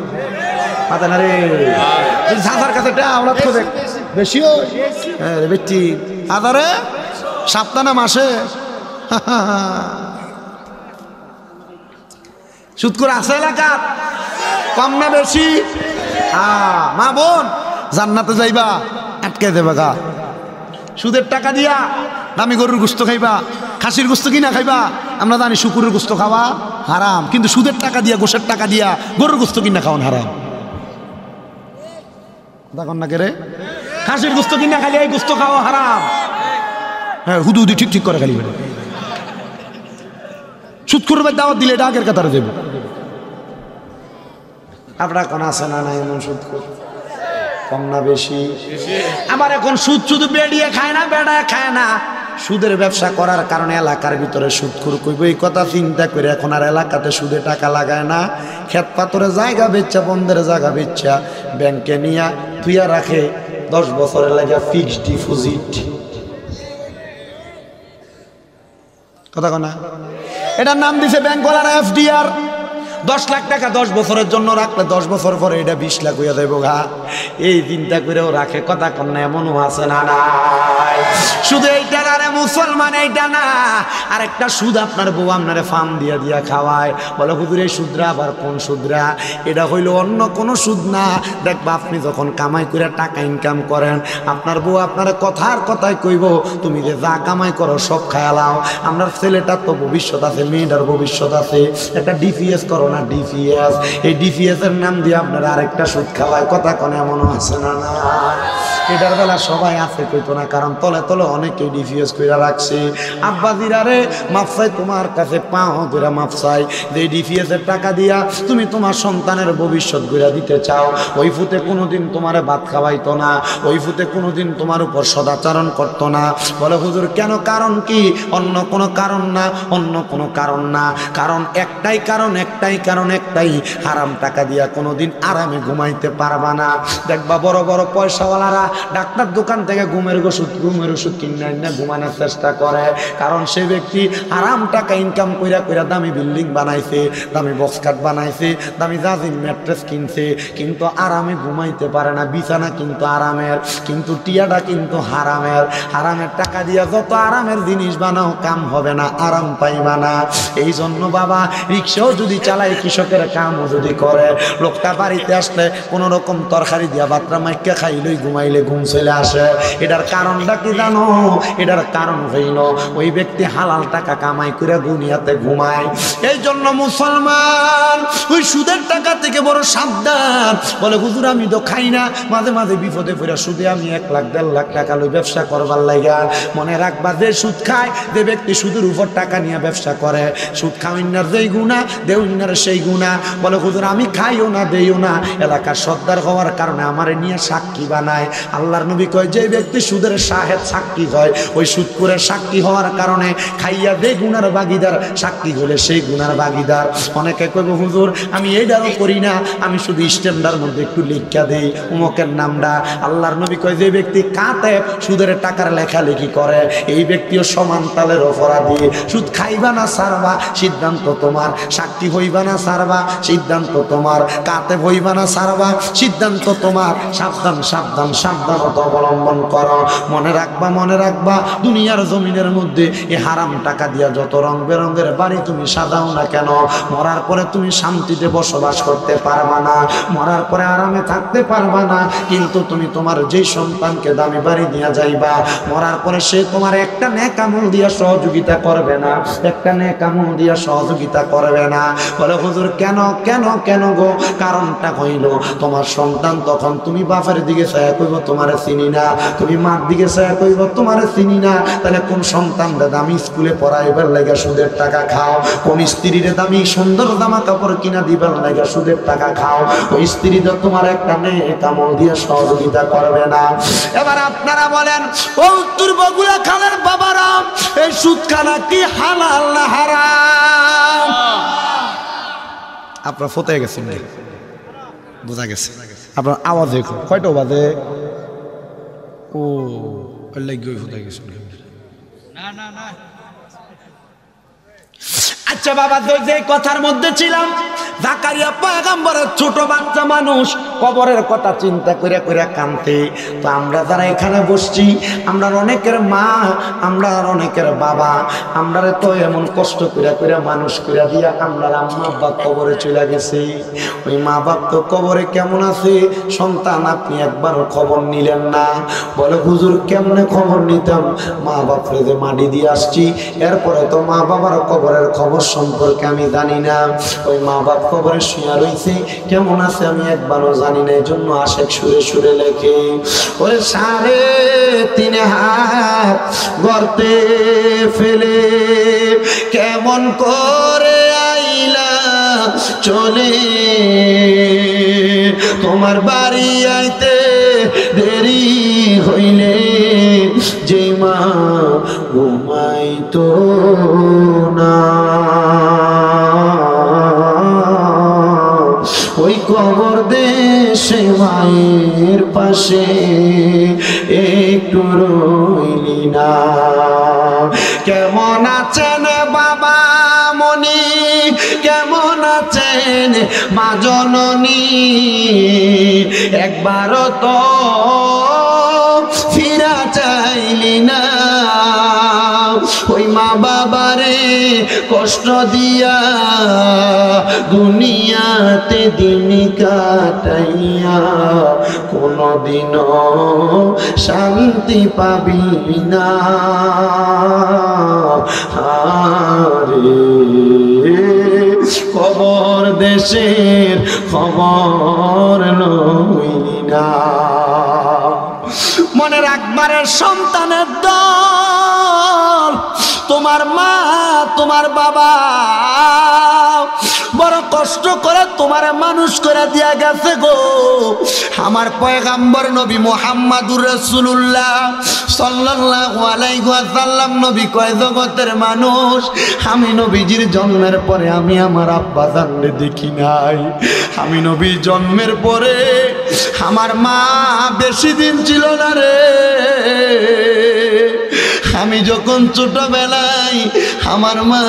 মাথা না রে, ঝাঁঝার কাছে আমরা তো দেখ বেশিও বেটি আদারে সপ্তাহ মাসে সুদ করে আছে এলাকা, কম না বেশি? মা বোন জান্নাতে যাইবা আটকে দেবে গা, সুদের টাকা দিয়া দামি গরুর গোস্ত খাইবা, খাসির গোস্ত কিনা খাইবা। আমরা জানি শুকুরের গোস্ত খাওয়া হারাম, কিন্তু সুদের টাকা দিয়া, গোশের টাকা দিয়া গরুর গোস্ত কিনা খাওয়ান হারাম। দেখুন না কে, খাসির গোস্ত কিনা খালি এই গোস্ত খাওয়া হারাম। হ্যাঁ, হুদু হুদি ঠিক করে খালি বেড়ে সুদ করবে, দাওয়াত দিলে এটা আগের কাতারে দেব। আপনার কোন আছে না নাই এমন সুদ কম না বেশি? আবার এখন সুদ শুধু বেড়িয়ে খায় না, বেড়ায় খায় না, সুদের ব্যবসা করার কারণে এলাকার ভিতরে সুদখোর কইব, এই কথা চিন্তা করে এখন আর এলাকাতে সুদে টাকা লাগায় না। ক্ষেত পাথরে জায়গা বেচা, বন্ধের জায়গা বেচা ব্যাংকে নিয়ে থুইয়া রাখে, 10 বছরের লাগে ফিক্সড ডিপোজিট, কথা কনা, এটার নাম দিছে ব্যাংকওয়ালারা এফডিআর। 10 লাখ টাকা 10 বছরের জন্য রাখলে 10 বছর পরে এটা 20 লাখ হইয়া যাইব গা। এই চিন্তা করেও রাখে, কথা কন্যা এমনও আছে না নাই? শুধু এইটা না রে মুসলমান, এইটা না, আরেকটা সুদ আপনার বউ আপনারে ফার্ম দিয়া দিয়া খাওয়ায়, বলে হুজুর এই সুদরা আবার কোন সুদরা? এটা হইলো অন্য কোনো সুদ না। দেখবা আপনি যখন কামাই করে টাকা ইনকাম করেন, আপনার বউ আপনার কথার কথাই কইব তুমি যে যা কামাই করো সব খায়ালাও, আপনার ছেলেটার তো ভবিষ্যৎ আছে, মেয়েটার ভবিষ্যৎ আছে, একটা ডিপিএস করো না, ডিপিএস, এই ডিপিএস এর নাম দিয়ে আপনারা আরেকটা সুদ খাওয়ায়, কথা কোন এমনও আছে না না? এটার বেলা সবাই আছে কইতো না, কারণ তলে তলে অনেকে ডিপিএস কইরা রাখছে। আব্বাজিরা রে মাফসাই তোমার কাছে পাও ধরে মাফসাই, যে ডিপিএস এর টাকা দিয়া তুমি তোমার সন্তানের ভবিষ্যৎ গড়া দিতে চাও, ওই ফুতে কোনোদিন তোমারে ভাত খাওয়াইতো না, ওই ফুতে কোনোদিন তোমার উপর সদাচরণ করতো না। বলে হুজুর কেন? কারণ কি? অন্য কোনো কারণ না, অন্য কোনো কারণ না, কারণ একটাই কারণ, একটাই, হারাম টাকা দিয়া কোনোদিন আরামে ঘুমাইতে পারবা না। দেখবা বড় বড় পয়সাওয়ালারা ডাক্তার দোকান থেকে ঘুমের ওষুধ কিনে না ঘুমানোর চেষ্টা করে, কারণ সে ব্যক্তি আরাম টাকা ইনকাম কইরা কইরা দামি বিল্ডিং বানাইছে, দামি বক্স কাট বানাইছে, দামি জাজিম ম্যাট্রেস কিনছে, কিন্তু আরামে ঘুমাইতে পারে না। বিছানা কিন্তু আরামের, কিন্তু টিয়াটা কিন্তু হারামের। হারামের টাকা দিয়া যত আরামের জিনিস বানাও কাম হবে না, আরাম পাইবা না। এই জন্য বাবা রিক্সাও যদি চালায়, কৃষকের কামও যদি করে, লোকটা বাড়িতে আসলে কোন রকম তরকারি দিয়া বাতরা মাইকা খাইলেই ঘুমাইলে ঘুম চলে আসে। এটার কারণটা কি জানো? এটার কারণ হইল ওই ব্যক্তি হালাল টাকা কামাই করে দুনিয়াতে ঘুমায়। এই জন্য মুসলমান ওই সুদের টাকা থেকে বড় সাবধান। বলে হুজুর আমি তো খাই না, মাঝে মাঝে বিপদে পড়ে সুদে আমি 1 লাখ 1.5 লাখ টাকা লই ব্যবসা করবার লাগা। মনে রাখবা যে সুদ খায়, যে ব্যক্তি সুদের উপর টাকা নিয়ে ব্যবসা করে, সুদ খাওয়াইনার যেই গুণা দেউইনার সেই গুণা। বলে হুজুর আমি খাইও না দেইও না, এলাকার সর্দার হওয়ার কারণে আমারে নিয়ে সাক্ষী বানায়। আল্লাহর নবী কয় যে ব্যক্তি সুদের শাহেদ সাক্ষী হয়, ওই সুদ করে সাক্ষী হওয়ার কারণে খাইয়া যে গুনার ভাগীদার, সাক্ষী হলে সেই গুনার ভাগীদার। অনেকে কইব হুজুর আমি এইটারও করি না, আমি শুধু স্ট্যান্ডার মধ্যে একটু লিখা দেই উমকের নামটা। আল্লাহর নবী কয় যে ব্যক্তি কাতেব সুদের টাকার লেখালেখি করে, এই ব্যক্তিও সমান তালের অপরাধী। সুদ খাইবা না ছাড়বা সিদ্ধান্ত তোমার, সাক্ষী হইবা না ছাড়বা সিদ্ধান্ত তোমার, কাতেব হইবা না ছাড়বা সিদ্ধান্ত তোমার। সাবধান সাবধান সাবধানতা অবলম্বন করো। মনে রাখবা দুনিয়ার জমিনের মধ্যে এই হারাম টাকা দিয়া যত রং বেরঙের বাড়ি তুমি সাজাও না কেন, মরার পরে তুমি শান্তিতে বসবাস করতে পারবা না, মরার পরে আরামে থাকতে পারবা না। কিন্তু তুমি তোমার যেই সন্তানকে দামি বাড়ি দিয়া যাইবা, মরার পরে সে তোমার একটা নেক আমল দিয়া সহযোগিতা করবে না, একটা নেক আমল দিয়া সহযোগিতা করবে না। বলে হুজুর কেন কেন কেন গো? কারণটা হইল তোমার সন্তান তখন তুমি বাপের দিকে ছায়া কইব তোমারে চিনি না, তুমি মার দিকে ছায়া কইব তোমারে চিনি না। তাহলে কোন সন্তানরা দামি স্কুলে পড়াইবার লাগা সুদের টাকা খাও, কোন স্ত্রীরে দামি সুন্দর জামা কাপড় কিনা দিবার লাগা সুদের টাকা খাও, ওই স্ত্রী তো তোমার একটা নেক আমল দিয়ে সহযোগিতা করবে না। এবার আপনারা বলেন ও উত্তর বগুড়া খালের বাবারা, এই সুদ খানা কি হালাল না হারাম? আপনার ফোটায় গেছেন, বোঝা গেছে আপনার আওয়াজ দেখো কয়টা বাজে? ও ফোটায় গেছেন না। আচ্ছা বাবা, যে কথার মধ্যে ছিলাম, জাকারিয়া পয়গম্বরের ছোট বাচ্চা মানুষ কবরের কথা চিন্তা করে করে কাঁদতে। তো আমরা যারা এখানে বসছি, আমরা অনেকের মা, আমরা অনেকের বাবা, আমরা তো এমন কষ্ট করে করে মানুষ করে দিয়া আমরা আম্মা আব্বা কবরে চলে গেছে। ওই মা বাপ তো কবরে কেমন আছে, সন্তান আপনি একবারও খবর নিলেন না। বলে হুজুর কেমনে খবর নিতাম? মা বাপরে যে মাটি দিয়ে আসছি, এরপরে তো মা বাবার কবরের খবর সম্পর্কে আমি জানি না। ওই মা বাপ কবরে শুয়ে রইছে, কেমন আছে আমি একবারও জানি না। এই জন্য আশেক সুরে সুরে লেখে, ওরে 3.5 হাত গর্তে ফেলে কেমন করে আইলা চলে, তোমার বাড়ি আইতে দেরি হইলে যে মা ঘুমাইতো না, ওই কবর দেশে মায়ের পাশে একটু রইলি না। কেমন আছেন বাবা মনি, কেমন আছেন মা জননী, একবারও তো ফিরা চাইলি না। ওই মা বাবারে কষ্ট দিয়া দুনিয়াতে দিন কাটাইয়া কোনদিনও শান্তি পাবি না। আরে কবর দেশের খবর লইলি না। মনে রাখবারের সন্তানের দল, তোমার মা তোমার বাবা বড় কষ্ট করে তোমার মানুষ করে দিয়া গেছে গো। আমার পয়গাম্বর নবী মুহাম্মাদুর রাসূলুল্লাহ সাল্লাল্লাহু আলাইহি ওয়াসাল্লাম নবী কয় জগতের মানুষ, আমি নবীজির জন্মের পরে আমি আমার আব্বা জানলে দেখি নাই। আমি নবী জন্মের পরে আমার মা বেশি দিন ছিল না রে। আমি যখন ছোটবেলায় আমার মা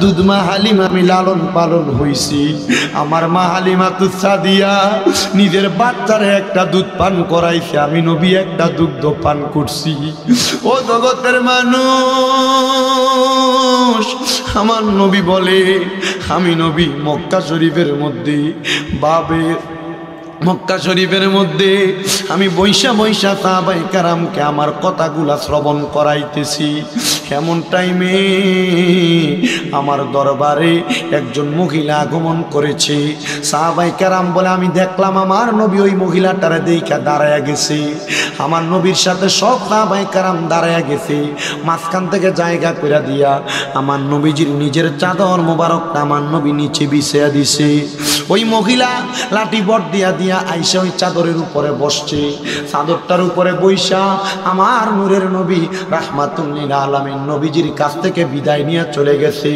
দুধমা হালিমা আমি লালন পালন হইছি। আমার মা হালিমা তুসাদিয়া নিজের বাচ্চারে একটা দুধ পান করাইছে, আমি নবী একটা দুগ্ধ পান করছি। ও জগতের মানুষ, আমার নবী বলে আমি নবী মক্কা শরীফের মধ্যে মক্কা শরীফের মধ্যে আমি বৈশা বৈশা সাহাবায়ে কেরামকে আমার কথাগুলা শ্রবণ করাইতেছি। এমন টাইমে আমার দরবারে একজন মহিলা আগমন করেছে। সাহাবায়ে কেরাম বলে আমি দেখলাম আমার নবী ওই মহিলাটারে দেখা দাঁড়ায়া গেছে। আমার নবীর সাথে সব সাহাবায়ে কেরাম দাঁড়ায়া গেছে। মাঝখান থেকে জায়গা করে দিয়া আমার নবীজির নিজের চাদর মোবারকটা আমার নবী নিচে বিছিয়ে দিছে। ওই মহিলা লাঠি বট দিয়া দিয়া আইসা ওই চাদরের উপরে বসছে। চাদরটার উপরে বইসা আমার নূরের নবী রাহমাতুল লিল আলামিন নবীজির কাছ থেকে বিদায় নিয়ে চলে গেছে।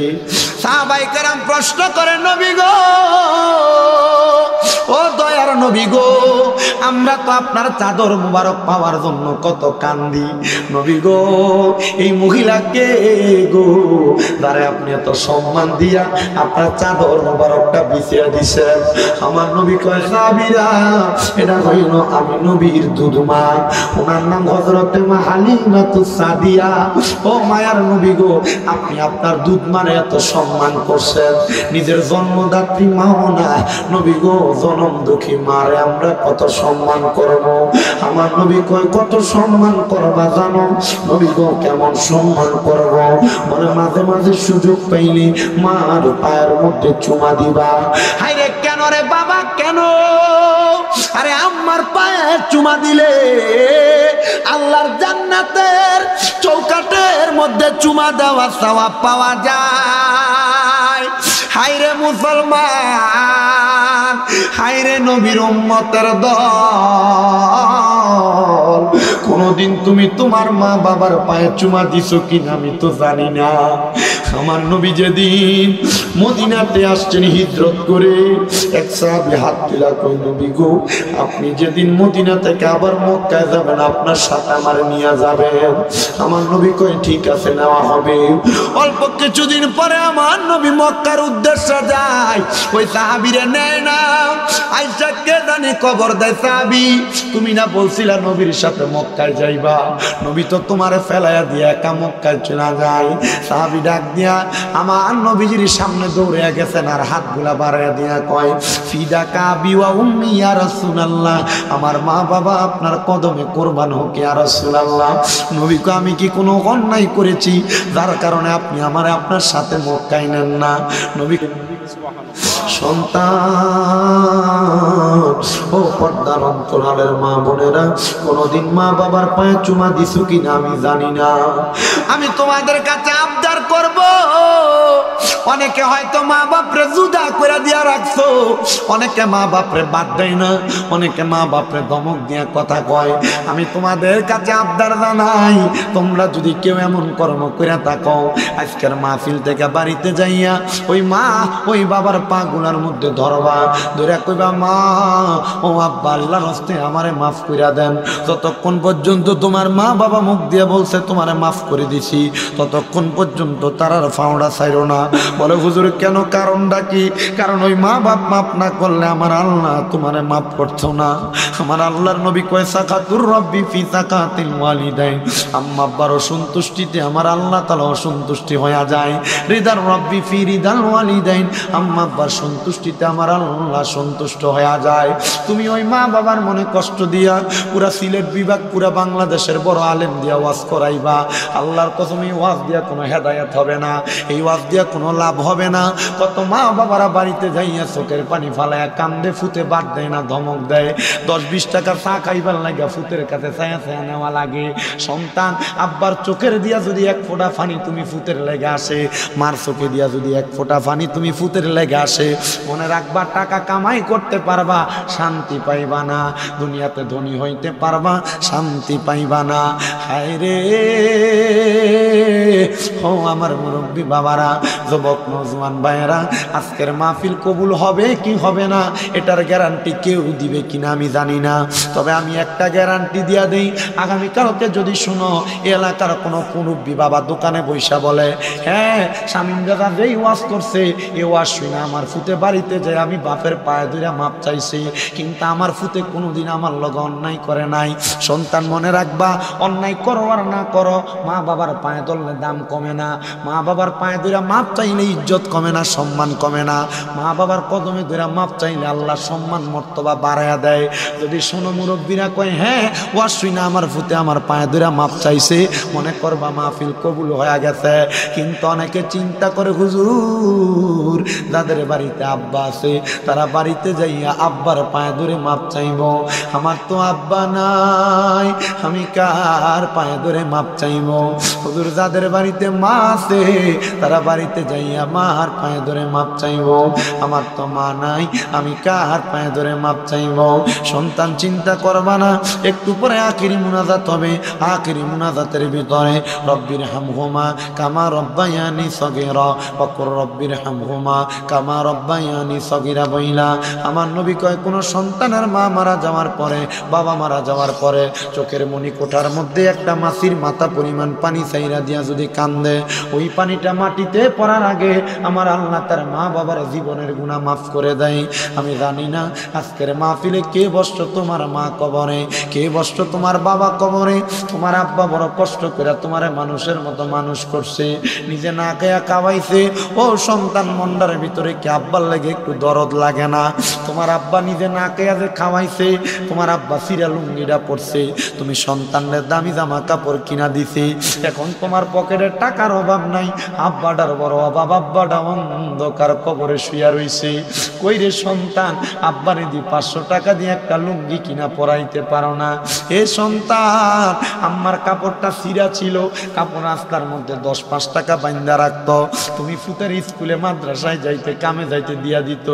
সাহাবায়ে কেরাম প্রশ্ন করে, নবী গো, ও দয়ার নবী গো, আমরা তো আপনার চাদর মুবারক পাওয়ার জন্য কত কান্দি। নবী গো, এই মহিলাকে গো যারে আপনি এত সম্মান দিয়া আপনার চাদর মুবারকটা বিছিয়ে দিছেন। আমার নবী কয়, সাহাবীরা এটা হইল আমি নবীর দুধমা, ওনার নাম হযরতে মা হালিমা তুসাদিয়া। ও মায়ার নবী গো, আপনি আপনার দুধমারে এত সম্মান করছেন, নিজের জন্মদাত্রী মাও না। নবী গো, জনম দুঃখী মারে আমরা কত সম্মান করব। আমার নবী কয়, কত সম্মান করবা জানো? নবী গো, কেমন সম্মান করব? বলে মাঝে মাঝে সুযোগ পাইলে মার পায়ের মধ্যে চুমা দিবা। হায়রে কেন রে বাবা, কেন? আরে আমার পায়ে চুমা দিলে আল্লাহর জান্নাতের চৌকাঠের মধ্যে চুমা দেওয়া সওয়াব পাওয়া যায়। হায়রে মুসলমান, হায়রে নবীর উম্মতের দল, কোনদিন তুমি তোমার মা বাবার পায়ে চুমা দিছো কিনা আমি তো জানি না। আমার নবী যেদিন মদিনাতে আসছেন হিজরত করে, এক সাহাবী হাত তুলা কই, নবী গো, আপনি যেদিন মদিনা থেকে আবার মক্কায় যাবেন আপনার সাথে আমার নিয়ে যাবেন। আমার নবী কই, ঠিক আছে, নেওয়া হবে। অল্প কিছুদিন পরে আমার নবী মক্কার উদ্দেশ্যে যায়। ওই সাহাবীরে নেয় না, আইসা কে জানি খবর দেয়, সাহাবী তুমি না বলছিলা নবীর সাথে মক্কায় যাইবা, নবী তো তোমারে ফেলাইয়া দিয়ে একা মক্কায় চলে যায়। সাহাবী ডাক দিয়া আমার নবীজির সামনে দৌড়ে গেছেন আর হাতগুলা বাড়াইয়া দিয়া কয়, ফিদাকা আবি ওয়া উম্মি ইয়া রাসূলুল্লাহ, আমার মা বাবা আপনার কদমে কুরবান হোক ইয়া রাসূলুল্লাহ। নবী কয়, আমি কি কোনো অন্যায় করেছি যার কারণে আপনি আমারে আপনার সাথে মক্কায় নেন না? নবী সন্তান, ও পর্দার অন্তরালের মা বোনেরা, কোনদিন মা বাবার পায়ে চুমা দিছো কিনা আমি জানি না। আমি তোমাদের কাছে আবদার করব, অনেকে হয়তো মা বাপরে জুদা করে দিয়া রাখছো, অনেকে মা বাপরে বাদ দেয় না, অনেকে মা বাপরে ধমক দিয়া কথা কয়। আমি তোমাদের কাছে আবদার জানাই, তোমরা যদি কেউ এমন কর্ম করে থাকো, আজকের মাহফিল থেকে বাড়িতে যাইয়া ওই মা ওই বাবার পা গুনার মধ্যে ধরবা, ধরে কইবা মা ও আব্বা আল্লাহর হস্তে আমারে মাফ কইরা দেন। যতক্ষণ পর্যন্ত তোমার মা বাবা মুখ দিয়ে বলছে তোমারে মাফ করে দিছি, ততক্ষণ পর্যন্ত তারার ফাওড়া ছাইরো না। বলে হুজুর কেন, কারণটা কি? কারণ ওই মা বাপ মাফ না করলে আমার আল্লাহ তোমারে মাফ করছো না। আমার আল্লাহর নবী কয় সাকাতুর রব্বি ফি সাকাতিল ওয়ালিদাইন, আম্মা আব্বার অসন্তুষ্টিতে আমার আল্লাহ তাআলা অসন্তুষ্টি হয়ে যায়। রিদার রব্বি ফি রিদাল ওয়ালিদাইন, আম্মা আব্বার সন্তুষ্টিতে আমার আল্লাহ সন্তুষ্ট হয়ে যায়। তুমি ওই মা বাবার মনে কষ্ট দিয়া পুরা সিলেট বিভাগ পুরা বাংলাদেশের বড় আলেম দিয়া ওয়াজ করাইবা, আল্লাহর কসম এই ওয়াজ দিয়া কোনো হেদায়েত হবে না, এই ওয়াজ দিয়া কোনো লাভ হবে না। কত মা বাবারা বাড়িতে যাইয়া চোখের পানি ফালাইয়া কান্দে, ফুতে বাদ দেয় না, ধমক দেয়। 10-20 টাকা চা খাইবার লাগা ফুতের কাছে ছায়া ছায়া নেওয়া লাগে। সন্তান আব্বার চোখের দিয়া যদি এক ফোঁটা পানি তুমি ফুতের লেগে আসে, মার চোখে দিয়া যদি এক ফোঁটা পানি তুমি ফুতের লেগে আসে, মনে রাখবা টাকা কামাই করতে পারবা, শান্তি পাইবা না। দুনিয়াতে ধনী হইতে পারবা, শান্তি পাইবা না। হায় রে ও আমার মুরব্বী বাবারা, যুবক নওজোয়ান ভাইয়েরা, আজকের মাহফিল কবুল হবে কি হবে না এটার গ্যারান্টি কেউ দিবে কিনা আমি জানি না, তবে আমি একটা গ্যারান্টি দিয়া দেই, আগামীকালকে যদি শুনো এলাকার কোনো মুরব্বী বাবা দোকানে বৈশা বলে, হ্যাঁ শামীম দাদা যেই ওয়াজ করছে এ ওয়াজ শুনে আমার ফুতে বাড়িতে যায় আমি বাপের পায়ে ধরে মাপ চাইছি, কিন্তু আমার ফুতে কোনোদিন আমার লগে অন্যায় করে নাই। সন্তান মনে রাখবা, অন্যায় করো আর না করো, মা বাবার পায়ে ধরলে দাম কমে না, মা বাবার পায়ে ধরে মাপ চাইলে ইজ্জত কমে না, সম্মান কমে না। মা বাবার কদমে ধরে মাপ চাইলে আল্লাহ সম্মান মর্তবা বাড়াইয়া দেয়। যদি শোনো মুরব্বীরা কয় হ্যাঁ ওয়াজ শুনে আমার ফুতে আমার পায়ে ধরে মাপ চাইছে, মনে করবা মাহফিল কবুল হয়ে গেছে। কিন্তু অনেকে চিন্তা করে হুজুর যাদের বাড়িতে আব্বা আছে তারা বাড়িতে যাইয়া আব্বার পায়ে ধরে মাপ চাইব, আমার তো আব্বা নাই, আমি কার পায়ে ধরে মাপ চাইব? হুজুর যাদের বাড়িতে মা আছে তারা বাড়িতে যাইয়া মার পায়ে ধরে মাপ চাইব, আমার তো মা নাই, আমি কার পায়ে ধরে মাপ চাইব? সন্তান চিন্তা করবা না, একটু পরে আখিরি মুনাজাত হবে। আখিরি মুনাজাতের ভিতরে রব্বির হামহুমা কামা রব্বায়ানি সগীরা ওয়াকুর রব্বির হামহুমা কামা রব্বায়ানি সগীরা বইলা আমার নবী কয়, কোন সন্তানের মা মারা যাওয়ার পরে, বাবা মারা যাওয়ার পরে চোখের মনি কোঠার মধ্যে একটা মাছির মাথা পরিমাণ পানি চাইরা দিয়া যদি কান্দে, ওই পানিটা মাটিতে পড়ার আগে আমার আল্লাহ তার মা বাবার জীবনের গুনাহ মাফ করে দেয়। আমি জানি না আজকের মাহফিলে কে বসছো তোমার মা কবরে, কে বসছো তোমার বাবা কবরে। তোমার আব্বা বড় কষ্ট করে তোমারে মানুষের মতো মানুষ করছে, নিজে না খেয়া খাওয়াইছে। ও সন্তান, মন্ডার ভিতরে কি আব্বার লাগে একটু দরদ লাগে না? তোমার আব্বা নিজে না খেয়া যে খাওয়াইছে, তোমার আব্বা সিরা লুঙ্গিটা পড়ছে, তুমি সন্তানের দামি জামা কাপড় কিনা দিছে, এখন তোমার পকেটে টাকার অভাব নাই, আব্বাটার বড় অভাব, আব্বাটা অন্ধকার কবরে শুয়া রইছে। কই রে সন্তান, আব্বারে দি 500 টাকা দিয়ে একটা লুঙ্গি কিনা পরাইতে পারো না? এ সন্তান, আম্মার কাপড়টা সিরা ছিল, কাপড় রাস্তার মধ্যে 10-5 টাকা বাইন্দা রাখতো, তুমি ফুতের স্কুলে মাদ্রাসায় যাইতে কামে যাইতে দিয়া দিত,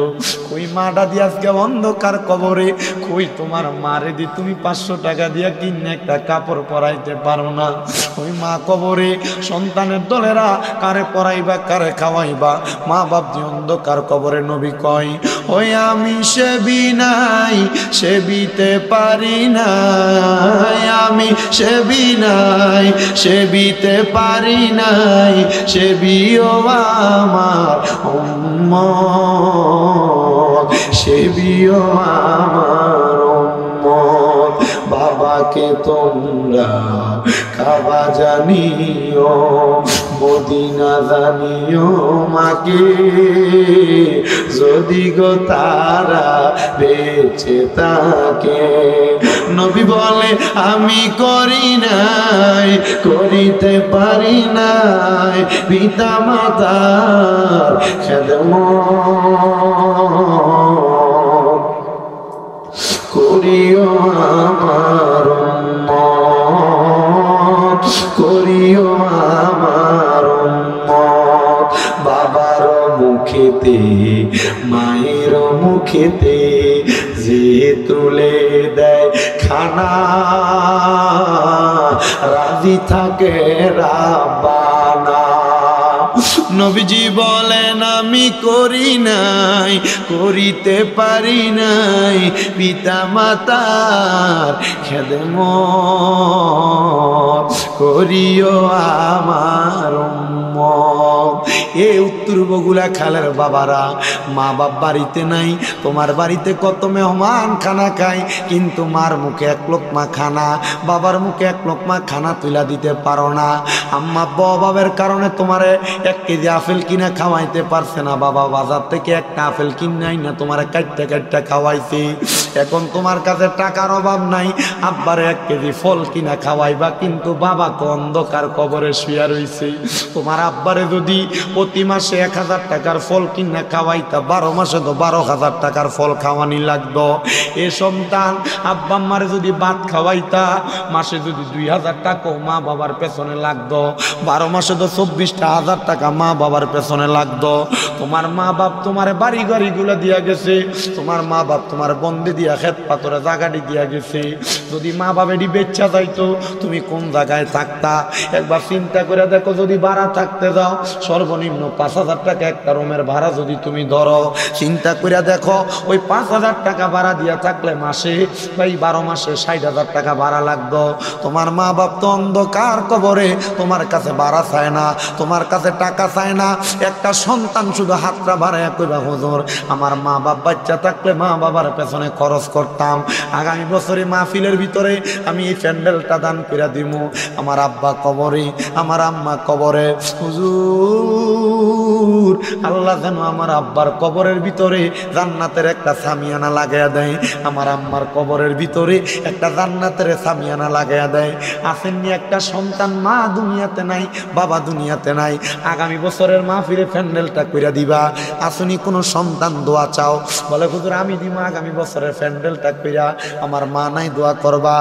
কই মাটা দিয়ে আজকে অন্ধকার কবরে। কই তোমার মারে দি তুমি 500 টাকা দিয়া কিনে একটা কাপড় পরাইতে পারো না? ওই মা কবরে। সন্তানের দলেরা কারে পরাইবা কারে খাওয়াইবা, মা বাপ দিয়ে অন্ধকার কবরে। নবী কয়, ওই আমি সেবি নাই সেবিতে পারি নাই, আমি সেবি নাই সেবিতে পারি নাই, সেবিও আমার উম্মত, সেবিও আমার উম্মত। বাবাকে তোমরা কাবা জানিও, মদিনা জানিও, মাকে যদি গো তারা বেঁচে থাকে। নবী বলে, আমি করি নাই করিতে পারি নাই পিতা মাতার খেদমত, করিও আমার উম্মত, করিও আমার উম্মত। মুখেতে যে তুলে দেয় খানা রাজি থাকে রাব্বানা। নবীজি বলেন আমি করি নাই, করিতে পারি নাই পিতা মাতার খেদমত, করিও আমার উম্মত। এ উত্তর বগুলা খালের বাবারা, মা বাপ বাড়িতে নাই, তোমার বাড়িতে কত মেহমান খানা খায়, কিন্তু মার মুখে এক লোকমা খানা, বাবার মুখে এক লোকমা খানা তুলা দিতে পারো না। আম্মা বাবার কারণে তোমারে 1 কেজি আপেল কিনা খাওয়াইতে পারছে না, বাবা বাজার থেকে একটা আপেল কিনাই না তোমারে কাটতে কাটতে খাওয়াইছে। এখন তোমার কাছে টাকার অভাব নাই, আব্বারে 1 কেজি ফল কিনা খাওয়াইবা, কিন্তু বাবা তো অন্ধকার কবরে শুয়ে রইছে। তোমার আব্বারে যদি প্রতি মাসে 1000 টাকার ফল কিনা খাওয়াইতা, 12 মাসে তো 12,000 টাকার ফল খাওয়ানি লাগতো। এ সন্তান আব্বা আম্মারে যদি ভাত খাওয়াইতা, মাসে যদি 2000 টাকা মা বাবার পেছনে লাগতো, 12 মাসে তো 24,000 টাকা মা বাবার পেছনে লাগতো। তোমার মা বাপ তোমার বাড়ি গাড়িগুলো দিয়া গেছে, তোমার মা বাপ তোমার বন্দে দিয়া খেত পাথরে জাগাটি দিয়া গেছে। যদি মা বাবেরই বেচ্চা যাইতো, তুমি কোন জায়গায় থাকতা? একবার চিন্তা করে দেখো, যদি ভাড়া থাকতে যাও সর্বনিম্ন 5000 টাকা একটা রুমের ভাড়া যদি তুমি ধরো, চিন্তা করে দেখো ওই 5000 টাকা ভাড়া দিয়া থাকলে মাসে বা 12 মাসে 60,000 টাকা ভাড়া লাগতো। তোমার মা বাপ তো অন্ধকার কবরে, তোমার কাছে ভাড়া চায় না, তোমার কাছে টাকা চায় না। একটা সন্তান শুধু হাতটা বাড়ায় কইবা, হুজুর আমার মা বাপ বাচ্চা থাকলে মা বাবার পেছনে খরচ করতাম, আগামী বছরে মাহফিলের ভিতরে আমি এই প্যান্ডেলটা দান করে দিব। আমার আব্বা কবরে, আমার আম্মা কবরে, হুজুর আল্লাহ যেন আমার আব্বার কবরের ভিতরে জান্নাতের একটা সামিয়ানা লাগাইয়া দেয়, আমার আম্মার কবরের ভিতরে একটা জান্নাতের সামিয়ানা লাগাইয়া দেয়। আসেননি একটা সন্তান, মা দুনিয়াতে নাই, বাবা দুনিয়াতে নাই, আগামী বছরের মাহফিলে প্যান্ডেলটা কইরা দিবা। আসুনি কোনো সন্তান দোয়া চাও, বলে হুজুর আমি দিব আগামী বছরের প্যান্ডেলটা কইরা, আমার মা নাই দোয়া করবা।